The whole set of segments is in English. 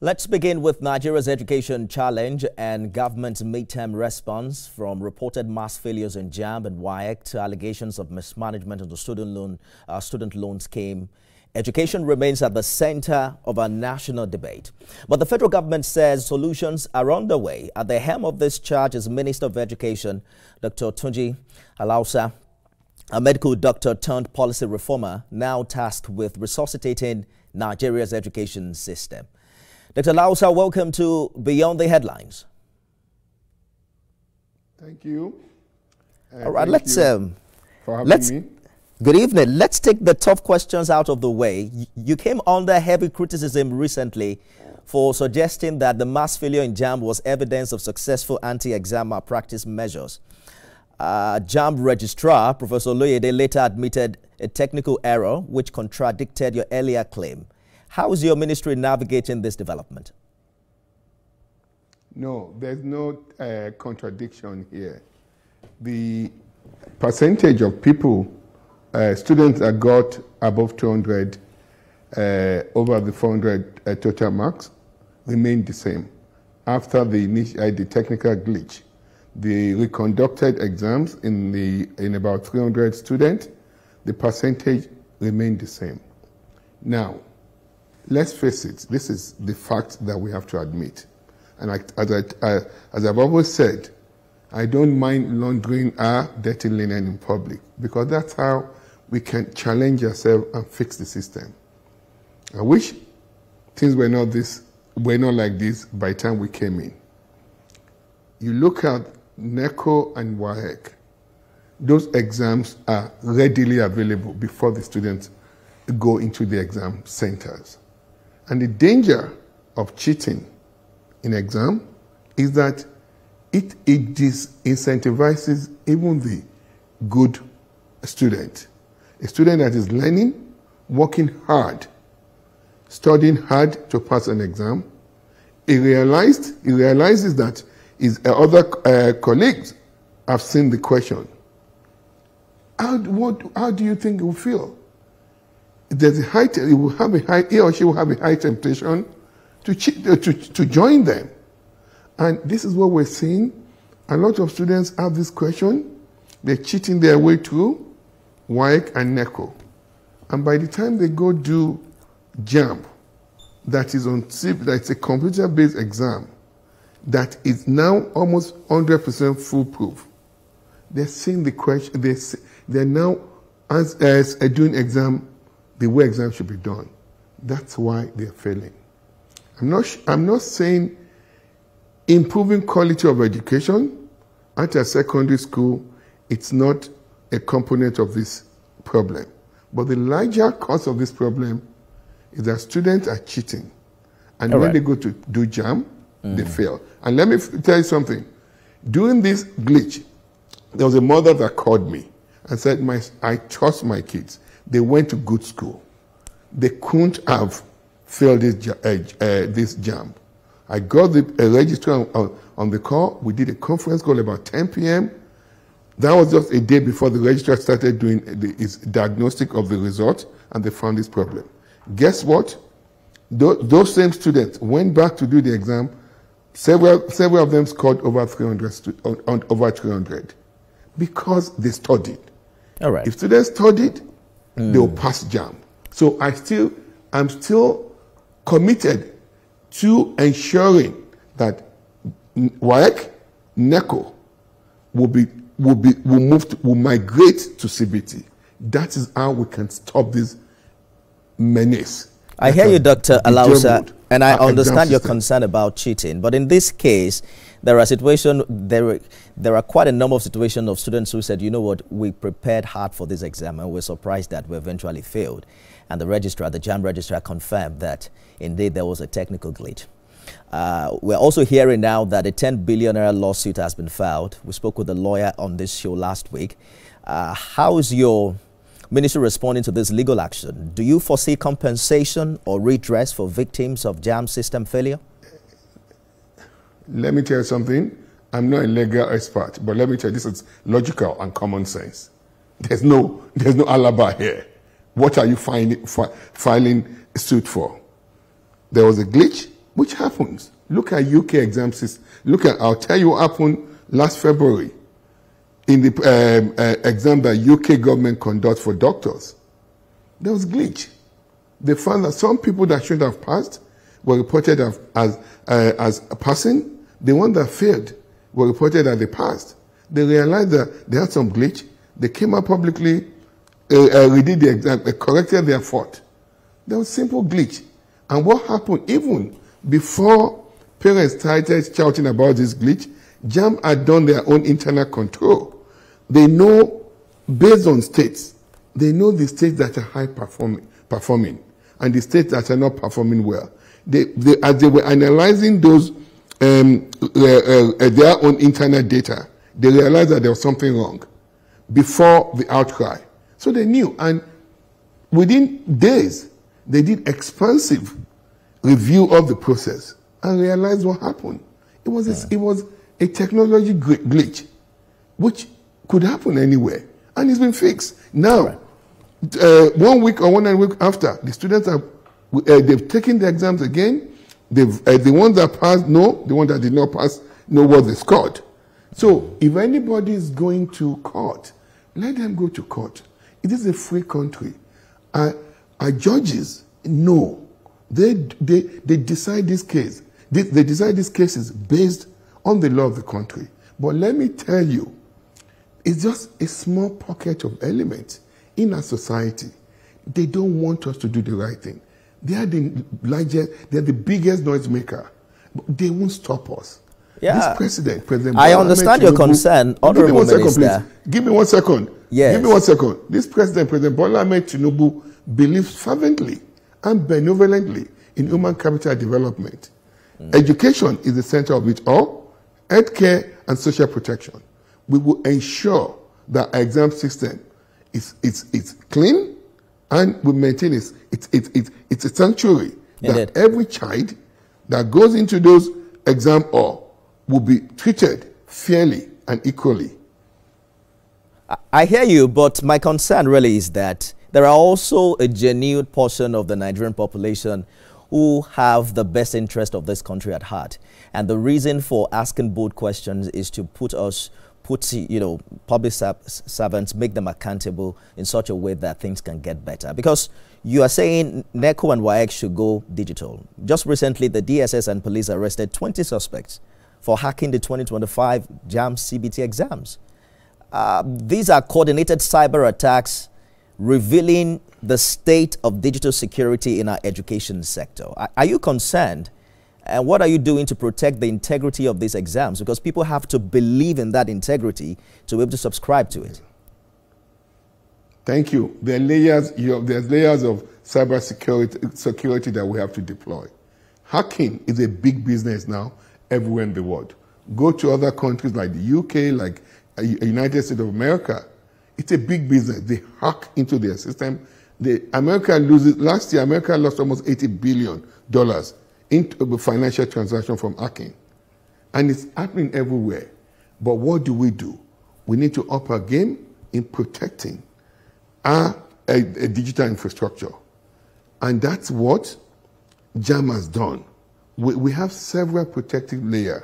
Let's begin with Nigeria's education challenge and government's midterm response from reported mass failures in JAMB and WAEC to allegations of mismanagement of the student loan scheme. Education remains at the center of our national debate. But the federal government says solutions are underway. At the helm of this charge is Minister of Education, Dr. Tunji Alausa, a medical doctor turned policy reformer, now tasked with resuscitating Nigeria's education system. Dr. Alausa, welcome to Beyond the Headlines. Thank you. All right, let's for having me. Good evening. Let's take the tough questions out of the way. You came under heavy criticism recently for suggesting that the mass failure in JAMB was evidence of successful anti-exam malpractice measures. JAMB registrar, Professor Loyede, later admitted a technical error which contradicted your earlier claim. How is your ministry navigating this development? No, there's no contradiction here. The percentage of people, students that got above 200 over the 400 total marks remained the same. After the technical glitch, the reconducted exams in about 300 students, the percentage remained the same. Now, let's face it, this is the fact that we have to admit. And as I've always said, I don't mind laundering our dirty linen in public because that's how we can challenge ourselves and fix the system. I wish things were not like this by the time we came in. You look at NECO and WAEC, those exams are readily available before the students go into the exam centers. And the danger of cheating in exam is that it disincentivizes even the good student. A student that is learning, working hard, studying hard to pass an exam, he realizes that his other colleagues have seen the question. How do you think he will feel? There's he or she will have a high temptation to join them. And this is what we're seeing. A lot of students have this question. They're cheating their way through WAEC and NECO. And by the time they go do JAMB, that's a computer-based exam, that is now almost 100% foolproof. They're seeing the question, they're now as doing exam the way exams should be done. That's why they're failing. I'm not saying improving quality of education at a secondary school, it's not a component of this problem. But the larger cause of this problem is that students are cheating. And when they go to do JAMB, they fail. And let me tell you something. During this glitch, there was a mother that called me and said, I trust my kids. They went to good school. They couldn't have failed this JAMB. I got the registrar on the call. We did a conference call about 10 p.m. That was just a day before the registrar started doing his diagnostic of the result, and they found this problem. Guess what? Those same students went back to do the exam. Several of them scored over 300 because they studied. All right. If students studied, they will pass JAMB. So I'm still committed to ensuring that WAEC, NECO will migrate to CBT. That is how we can stop this menace. I hear you, Dr. Alausa, and I understand your concern about cheating. But in this case, there are quite a number of situations of students who said, you know what, we prepared hard for this exam and we're surprised that we eventually failed. And the JAMB registrar confirmed that indeed there was a technical glitch. We're also hearing now that a 10 billion lawsuit has been filed. We spoke with a lawyer on this show last week. How is your ministry responding to this legal action? Do you foresee compensation or redress for victims of JAMB system failure? Let me tell you something. I'm not a legal expert, but let me tell you, this is logical and common sense. There's no alibi here. What are you filing suit for? There was a glitch. which happens. Look at UK exam system. I'll tell you what happened last February in the exam that UK government conducts for doctors. There was glitch. They found that some people that should have passed were reported as passing. The ones that failed were reported that they passed. They realized that they had some glitch. They came out publicly, redid the exam, corrected their fault. There was simple glitch. And what happened, even before parents started shouting about this glitch, JAMB had done their own internal control. They know, based on states, they know the states that are high performing and the states that are not performing well. As they were analyzing those, their own internal data, they realized that there was something wrong before the outcry. So they knew, and within days, they did expansive review of the process and realized what happened. It was a technology glitch, which could happen anywhere, and it's been fixed. Now, 1 week or 1 week after, the students have they've taken the exams again. The ones that passed know, the ones that did not pass know what they scored. So if anybody is going to court, let them go to court. It is a free country. Our judges know. They decide this case. They decide these cases based on the law of the country. But let me tell you, it's just a small pocket of elements in our society. They don't want us to do the right thing. They are the largest, they're the biggest noisemaker. But they won't stop us. Yeah. This President I understand your concern, Honorable Minister. Give me 1 second. Yes. Give me 1 second. This President Bola Ahmed Tinubu, believes fervently and benevolently in human capital development. Education is the center of it all, healthcare and social protection. We will ensure that our exam system is clean and we maintain it's a sanctuary that every child that goes into those exam hall will be treated fairly and equally. I hear you, but my concern really is that there are also a genuine portion of the Nigerian population who have the best interest of this country at heart. And the reason for asking bold questions is to put public servants, make them accountable in such a way that things can get better. Because you are saying NECO and WAEC should go digital. Just recently, the DSS and police arrested 20 suspects for hacking the 2025 JAMB CBT exams. These are coordinated cyber attacks revealing the state of digital security in our education sector. Are you concerned? And what are you doing to protect the integrity of these exams? Because people have to believe in that integrity to be able to subscribe to it. Thank you. There are layers, there's layers of cyber security that we have to deploy. Hacking is a big business now everywhere in the world. Go to other countries like the UK, like United States of America. It's a big business. They hack into their system. Last year, America lost almost $80 billion into the financial transaction from hacking. And it's happening everywhere. But what do? We need to up our game in protecting our digital infrastructure. And that's what JAMB has done. We have several protective layers.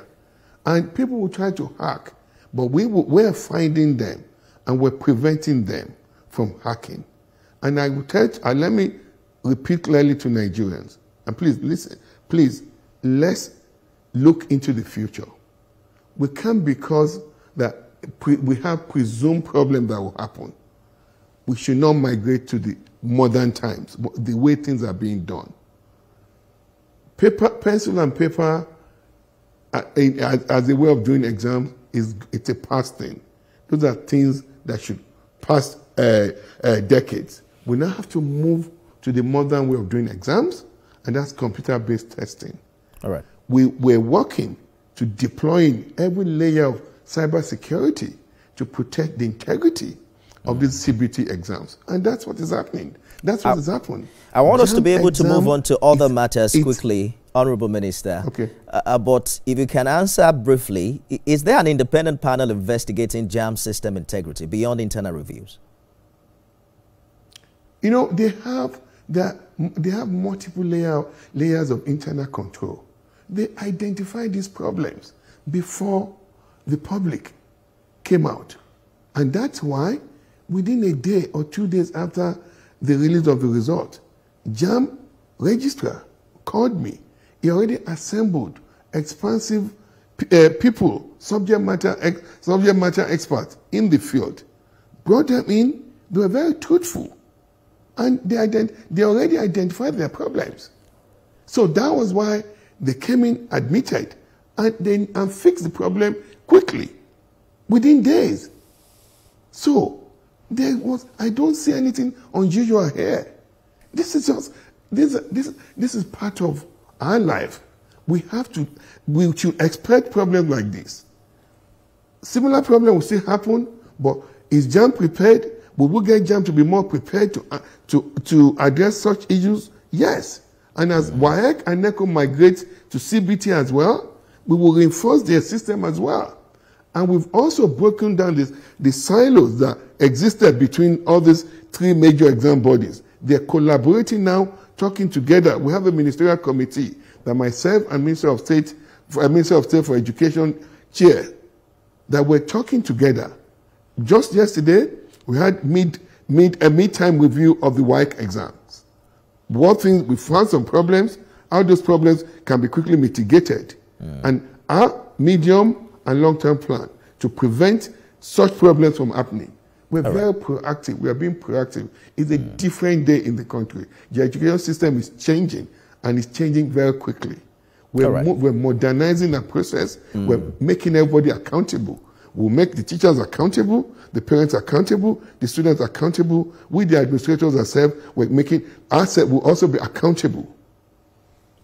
And people will try to hack, but we're finding them and we're preventing them from hacking. And I will let me repeat clearly to Nigerians, and please listen, please, let's look into the future. We can't, because that we have presumed problem that will happen. We should not migrate to the modern times, the way things are being done. Pencil and paper as a way of doing exams it's a past thing. Those are things that should pass decades. We now have to move to the modern way of doing exams, and that's computer-based testing. All right. We're working to deploying every layer of cybersecurity to protect the integrity of these CBT exams. And that's what is happening. That's what has happened. I want us to be able to move on to other matters quickly, Honorable Minister. Okay. But if you can answer briefly, is there an independent panel investigating JAMB system integrity beyond internal reviews? You know, they have multiple layers of internal control. they identified these problems before the public came out. And that's why within a day or 2 days after the release of the result, JAMB registrar called me. He already assembled expansive people, subject matter experts in the field, brought them in. They were very truthful, and they already identified their problems. So that was why they came in, admitted, and fixed the problem quickly, within days. So I don't see anything unusual here. This is just this is part of our life. We should expect problems like this. Similar problems will still happen, but is JAMB prepared? Will we get JAMB to be more prepared to address such issues? Yes. And as WAEC and NECO migrate to CBT as well, we will reinforce their system as well. And we've also broken down the silos that existed between all these three major exam bodies. They're collaborating now, talking together. We have a ministerial committee that myself and Minister of State for Education chair, that we're talking together. Just yesterday, we had a mid-time review of the WAEC exams. We found some problems, how those problems can be quickly mitigated. And our medium and long-term plan to prevent such problems from happening. We're very proactive. We are being proactive. It's a different day in the country. The education system is changing, and it's changing very quickly. We're modernizing the process. We're making everybody accountable. We'll make the teachers accountable, the parents accountable, the students accountable. We, the administrators ourselves, will also be accountable.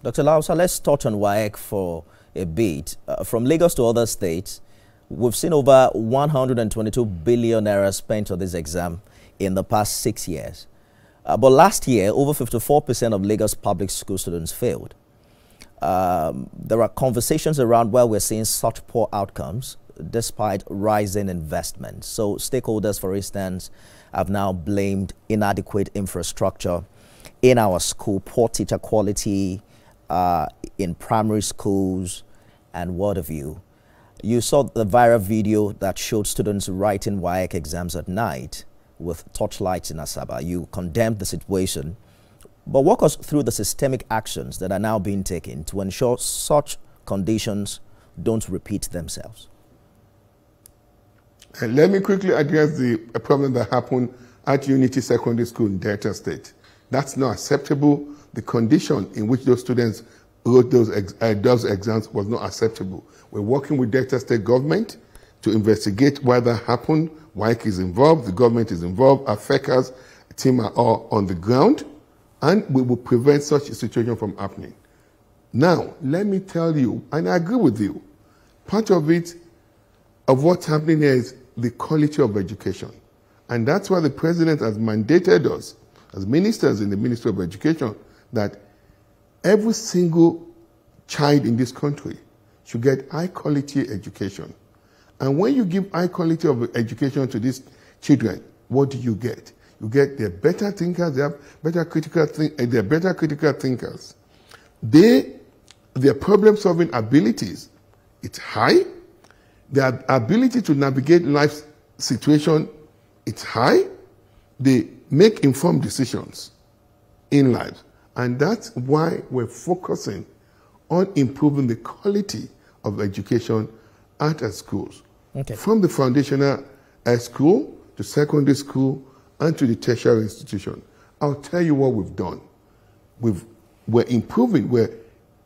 Dr. Alausa, let's touch on WAEC for a bit. From Lagos to other states, we've seen over 122 billion naira spent on this exam in the past 6 years. But last year, over 54% of Lagos public school students failed. There are conversations around where we're seeing such poor outcomes despite rising investment. So stakeholders, for instance, have now blamed inadequate infrastructure in our school, poor teacher quality in primary schools, and what have you. You saw the viral video that showed students writing WAEC exams at night with torchlights in Asaba. You condemned the situation, but walk us through the systemic actions that are now being taken to ensure such conditions don't repeat themselves. And let me quickly address the problem that happened at Unity Secondary School in Delta State. That's not acceptable. The condition in which those students wrote those exams was not acceptable. We're working with Delta State government to investigate why that happened. WAEC is involved, the government is involved, our FECAS team are all on the ground, and we will prevent such a situation from happening. Now, let me tell you, and I agree with you, part of what's happening here is the quality of education. And that's why the president has mandated us, as ministers in the Ministry of Education, that every single child in this country should get high-quality education. And when you give high quality of education to these children, what do you get? You get they're better thinkers, they have better critical thinkers. Their problem-solving abilities, it's high. Their ability to navigate life situation, it's high. They make informed decisions in life. And that's why we're focusing on improving the quality of education at our schools. Okay. From the foundational school to secondary school and to the tertiary institution. I'll tell you what we've done. We're improving, we're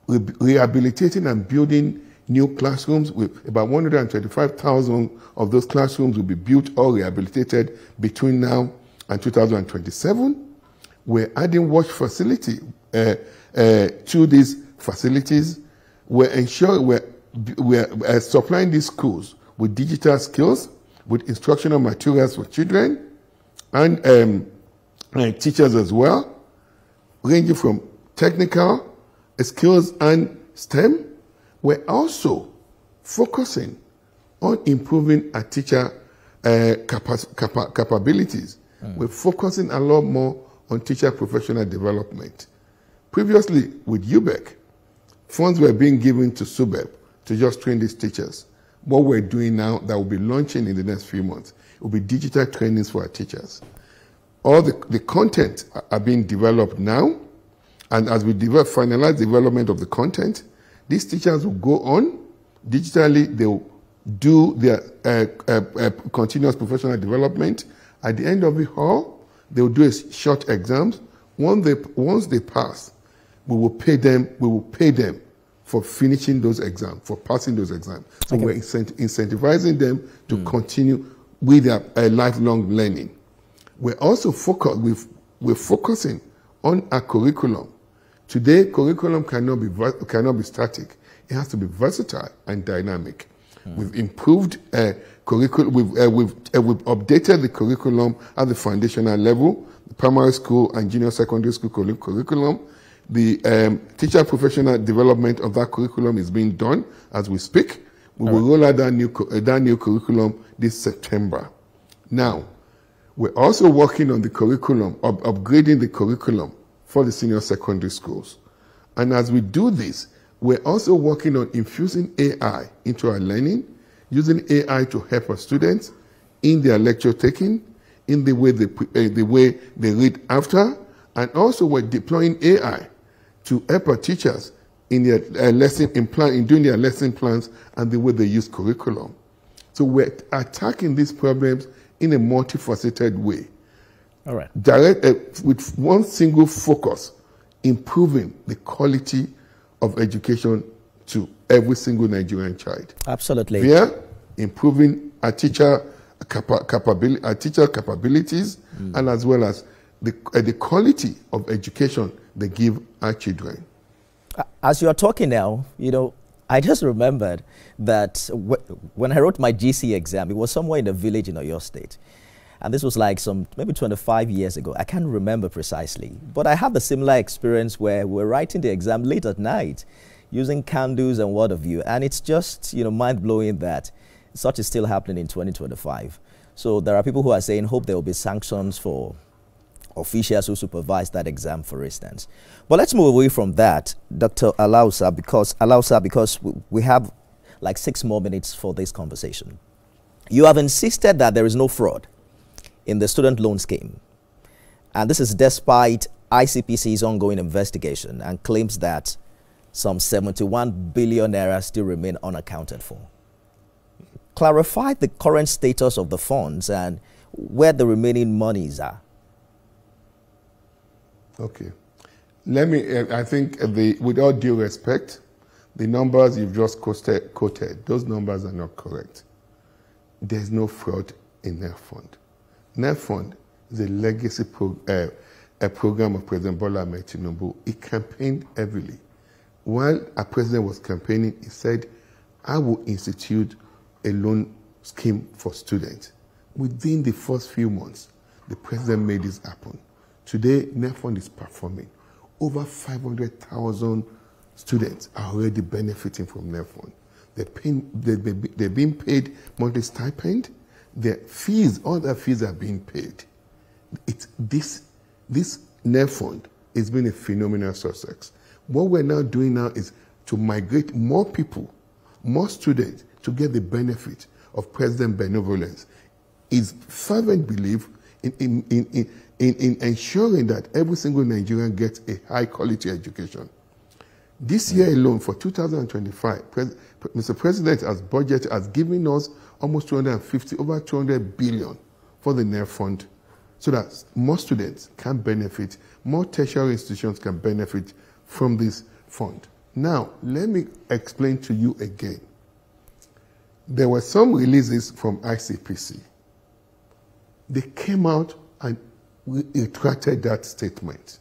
rehabilitating and building new classrooms. With about 125,000 of those classrooms will be built or rehabilitated between now and 2027. We're adding wash facility to these facilities. We're ensuring we're supplying these schools with digital skills, with instructional materials for children and teachers as well, ranging from technical skills and STEM. We're also focusing on improving our teacher capabilities. We're focusing a lot more on teacher professional development. Previously with UBEC, funds were being given to SUBEB to just train these teachers. What we're doing now that will be launching in the next few months will be digital trainings for our teachers. All the content are being developed now, and as we finalize development of the content, these teachers will go on digitally. They will do their continuous professional development. At the end of it all, they will do a short exams. Once they pass, we will pay them for finishing those exams, for passing those exams. So we're incentivizing them to continue with their lifelong learning. We're also focusing on our curriculum. Today, curriculum cannot be static. It has to be versatile and dynamic. We've improved curriculum. We've updated the curriculum at the foundational level, the primary school and junior secondary school curriculum. The teacher professional development of that curriculum is being done as we speak. We will roll out that new curriculum this September. Now, we're also working on the curriculum, upgrading the curriculum for the senior secondary schools. And as we do this, we're also working on infusing AI into our learning, using AI to help our students in their lecture taking, in the way they read after, and also we're deploying AI to help our teachers in their in doing their lesson plans and the way they use curriculum. So we're attacking these problems in a multifaceted way. All right. With one single focus, improving the quality of education to every single Nigerian child. Absolutely. Via improving our teacher capabilities, and as well as the quality of education they give our children. As you're talking now, I just remembered that when I wrote my GC exam, it was somewhere in a village in Oyo State. And this was like maybe 25 years ago. I can't remember precisely. But I had a similar experience where we're writing the exam late at night using candles and what have you. And it's just, mind-blowing that such is still happening in 2025. So there are people who are saying, hope there will be sanctions for officials who supervise that exam, for instance. But let's move away from that, Dr. Alausa, because we have like 6 more minutes for this conversation. You have insisted that there is no fraud in the student loan scheme. And this is despite ICPC's ongoing investigation and claims that some 71 billion naira still remain unaccounted for. Clarify the current status of the funds and where the remaining monies are. Okay. I think with all due respect, the numbers you've just quoted, those numbers are not correct. There's no fraud in NELFUND. NELFUND is a legacy program of President Bola Ahmed Tinubu. He campaigned heavily. While our president was campaigning, he said, I will institute a loan scheme for students. Within the first few months, the president made this happen. Today, NELFUND is performing. Over 500,000 students are already benefiting from NELFUND. They're being paid monthly stipend. Their fees, all their fees are being paid. This NELFUND has been a phenomenal success. What we're now doing now is to migrate more people, more students, to get the benefit of President benevolence. His fervent belief in ensuring that every single Nigerian gets a high-quality education. This year alone, for 2025, Mr. President has given us almost over 200 billion for the NELFUND, so that more students can benefit, more tertiary institutions can benefit from this fund. Now, let me explain to you again. There were some releases from ICPC. They came out and retracted that statement.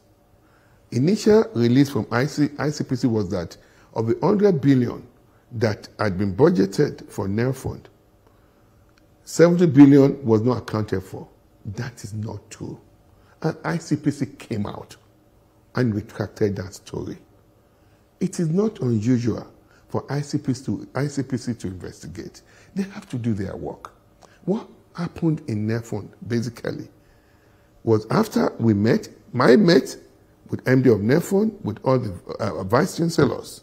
Initial release from ICPC was that of the 100 billion that had been budgeted for NELFUND, 70 billion was not accounted for. That is not true. And ICPC came out and retracted that story. It is not unusual for ICPC to investigate. They have to do their work. What happened in NELFUND, basically, was after I met with MD of NELFUND, with all the vice chancellors,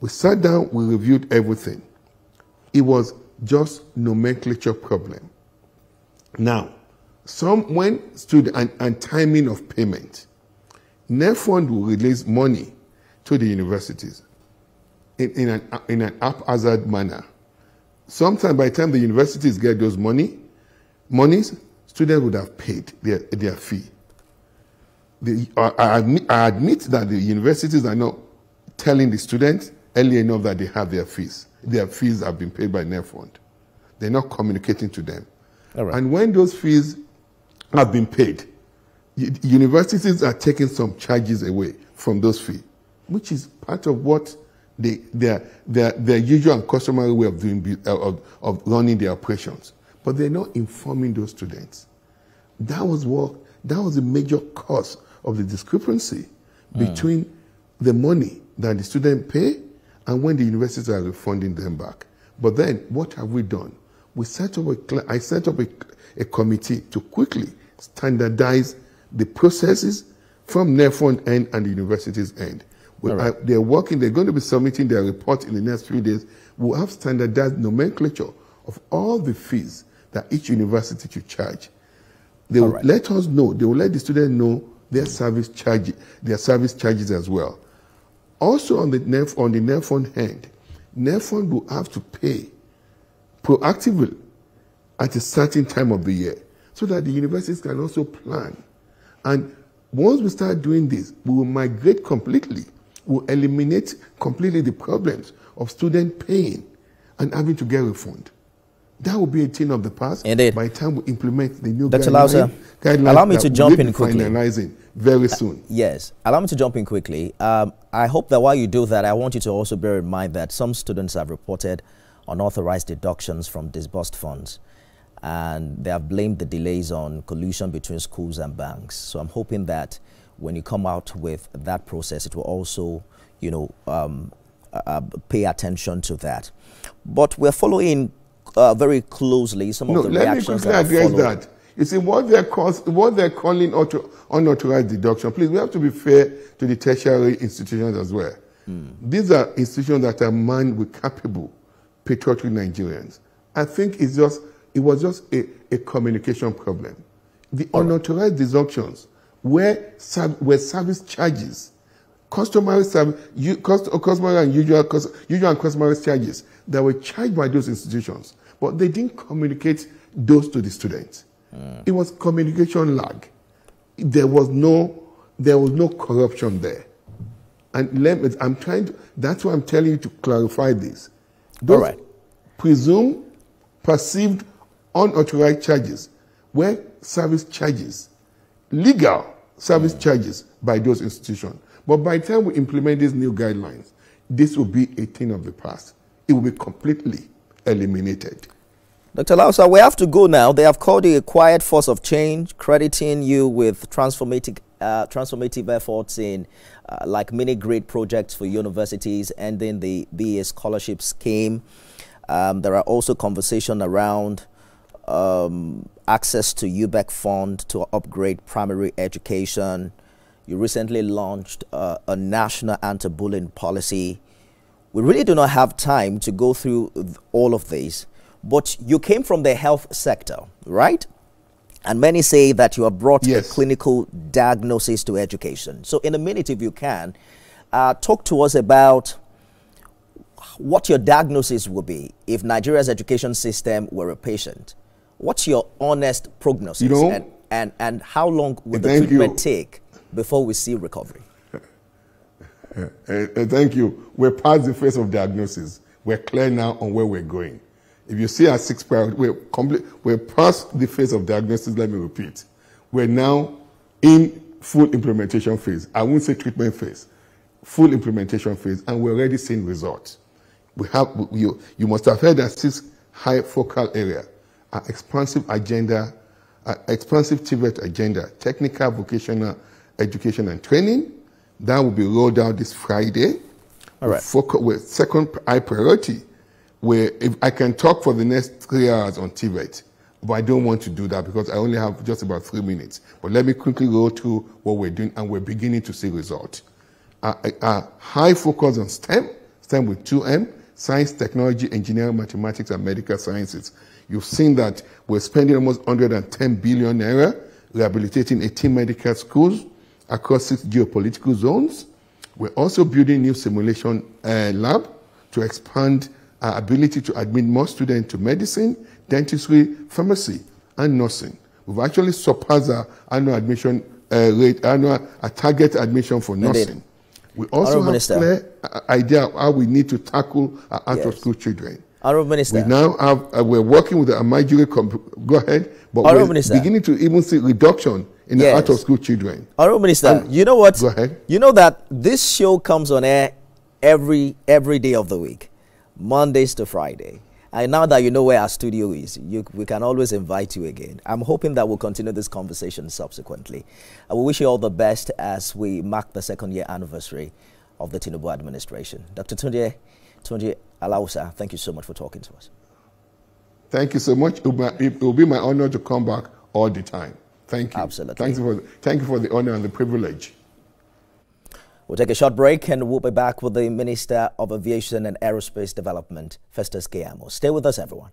We sat down, we reviewed everything. It was just nomenclature problem. Now, when student and timing of payment, NELFUND will release money to the universities in an haphazard manner. Sometimes by the time the universities get those monies, students would have paid their fee. I admit that the universities are not telling the students early enough that they have their fees. Their fees have been paid by NELFUND. They're not communicating to them. All right. And when those fees have been paid, universities are taking some charges away from those fees, which is part of what their usual and customary way of doing of running their operations. But they're not informing those students. That was a major cause of the discrepancy between the money that the students pay and when the universities are refunding them back. But then, what have we done? I set up a committee to quickly standardize the processes from NELFUND end and the university's end. Right. They're working, they're going to be submitting their report in the next few days. We'll have standardized nomenclature of all the fees that each university should charge. They will let us know, they will let the student know their service charges as well. Also on the NELFUND end, NELFUND will have to pay proactively at a certain time of the year so that the universities can also plan. And once we start doing this, we will migrate completely. We'll eliminate completely the problems of students paying and having to get refund. That will be a thing of the past. Indeed. By the time we implement the new Dr. Alausa, allow me to jump in quickly. Finalizing very soon. Yes, allow me to jump in quickly. I hope that while you do that, I want you to also bear in mind that some students have reported unauthorized deductions from disbursed funds, and they have blamed the delays on collusion between schools and banks. So I'm hoping that when you come out with that process, it will also, pay attention to that. But we're following very closely some of the reactions that have followed. Let me quickly address that. You see, what they're calling unauthorized deduction, please, we have to be fair to the tertiary institutions as well. These are institutions that are manned with capable, patriotic Nigerians. I think it was just a communication problem. The unauthorized deductions were service charges, customary and usual and customary charges that were charged by those institutions, but they didn't communicate those to the students. It was communication lag. There was no corruption there. And that's why I'm telling you to clarify this. Those perceived unauthorized charges were service charges, legal service charges by those institutions. But by the time we implement these new guidelines, this will be a thing of the past. It will be completely eliminated. Dr. Alausa, we have to go now. They have called you a quiet force of change, crediting you with transformative efforts in like many great projects for universities, ending the BA scholarship scheme. There are also conversations around access to UBEC fund to upgrade primary education. You recently launched a national anti-bullying policy. We really do not have time to go through all of these, but you came from the health sector, right? And many say that you have brought a clinical diagnosis to education. So in a minute, if you can, talk to us about what your diagnosis would be if Nigeria's education system were a patient. What's your honest prognosis, and how long would the treatment take before we see recovery? Thank you. We're past the phase of diagnosis. We're clear now on where we're going. If you see our 6 priorities, we're past the phase of diagnosis. Let me repeat. We're now in full implementation phase. I won't say treatment phase, full implementation phase, and we're already seeing results. You must have heard that 6 high focal areas: our expansive agenda, expansive TVET agenda, technical vocational education and training. That will be rolled out this Friday. All right. With second high priority, where if I can talk for the next 3 hours on TVET, but I don't want to do that because I only have just about 3 minutes. But let me quickly go through what we're doing, and we're beginning to see results. High focus on STEM, STEM with 2M, science, technology, engineering, mathematics, and medical sciences. You've seen that we're spending almost 110 billion naira rehabilitating 18 medical schools across 6 geopolitical zones. We're also building new simulation lab to expand our ability to admit more students to medicine, dentistry, pharmacy, and nursing. We've actually surpassed our annual admission rate, a target admission for nursing. Indeed. We also have a clear idea of how we need to tackle our out-of-school children. Honourable Minister. We now have, we're working with the Amajiri, go ahead, but we're beginning to even see reduction in the out-of-school children. Honourable Minister, you know what? Go ahead. You know that this show comes on air every day of the week, Mondays to Friday. And now that you know where our studio is, we can always invite you again. I'm hoping that we'll continue this conversation subsequently. I will wish you all the best as we mark the 2nd year anniversary of the Tinubu administration. Dr. Tunji Alausa, thank you so much for talking to us. Thank you so much. It will be my honor to come back all the time. Thank you. Absolutely. Thank you for the honor and the privilege. We'll take a short break and we'll be back with the Minister of Aviation and Aerospace Development, Festus Keyamo. Stay with us, everyone.